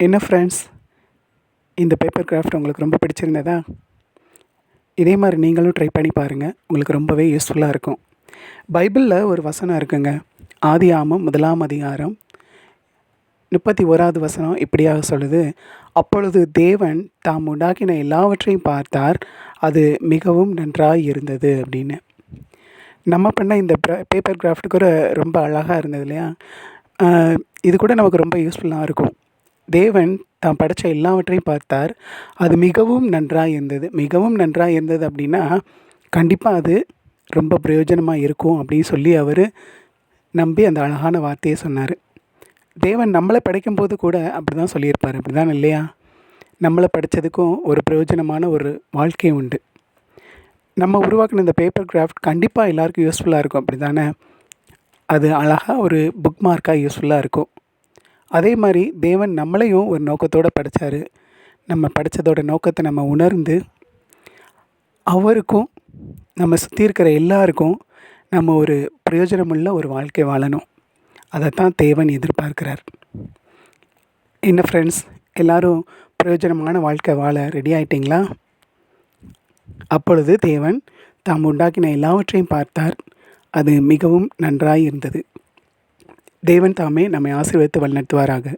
என்ன ஃப்ரெண்ட்ஸ், இந்த paper craft உங்களுக்கு ரொம்ப பிடிச்சிருந்ததா? இதே மாதிரி நீங்களும் ட்ரை பண்ணி பாருங்கள். உங்களுக்கு ரொம்பவே யூஸ்ஃபுல்லாக இருக்கும். பைபிளில் ஒரு வசனம் இருக்குங்க. ஆதியாகமம் 1ஆம் அதிகாரம் 31வது வசனம் இப்படியாக சொல்லுது: அப்பொழுது தேவன் தாம் உண்டாக்கின எல்லாவற்றையும் பார்த்தார், அது மிகவும் நன்றாய் இருந்தது அப்படின்னு. நம்ம பண்ண இந்த பேப்பர் கிராஃப்ட் கூட ரொம்ப அழகாக இருந்தது இல்லையா? இது கூட நமக்கு ரொம்ப யூஸ்ஃபுல்லாக இருக்கும். தேவன் தாம் படைத்த எல்லாவற்றையும் பார்த்தார், அது மிகவும் நன்றாய் இருந்தது. மிகவும் நன்றாய் இருந்தது அப்படின்னா கண்டிப்பாக அது ரொம்ப பிரயோஜனமாக இருக்கும் அப்படின்னு சொல்லி அவர் நம்பி அந்த அழகான வார்த்தையை சொன்னார். தேவன் நம்மளை படைக்கும்போது கூட அப்படி தான் சொல்லியிருப்பார். அப்படி தான் இல்லையா? நம்மளை படைத்ததுக்கும் ஒரு பிரயோஜனமான ஒரு வாழ்க்கை உண்டு. நம்ம உருவாக்கின இந்த பேப்பர் கிராஃப்ட் கண்டிப்பாக எல்லாருக்கும் யூஸ்ஃபுல்லாக இருக்கும். அப்படி தானே? அது அழகாக ஒரு புக் மார்க்காக யூஸ்ஃபுல்லாக இருக்கும். அதே மாதிரி தேவன் நம்மளையும் ஒரு நோக்கத்தோடு படைத்தார். நம்ம படைத்ததோட நோக்கத்தை நம்ம உணர்ந்து அவருக்கும் நம்ம சுற்றி இருக்கிற எல்லாருக்கும் நம்ம ஒரு பிரயோஜனமுள்ள ஒரு வாழ்க்கை வாழணும். அதைத்தான் தேவன் எதிர்பார்க்கிறார். என்ன ஃப்ரெண்ட்ஸ், எல்லோரும் பிரயோஜனமான வாழ்க்கை வாழ ரெடி ஆகிட்டிங்களா? அப்பொழுது தேவன் தாம் உண்டாக்கின எல்லாவற்றையும் பார்த்தார், அது மிகவும் நன்றாய் இருந்தது. தேவன் தாமே நம்மை ஆசீர்வதித்து வழிநடத்துவாராக.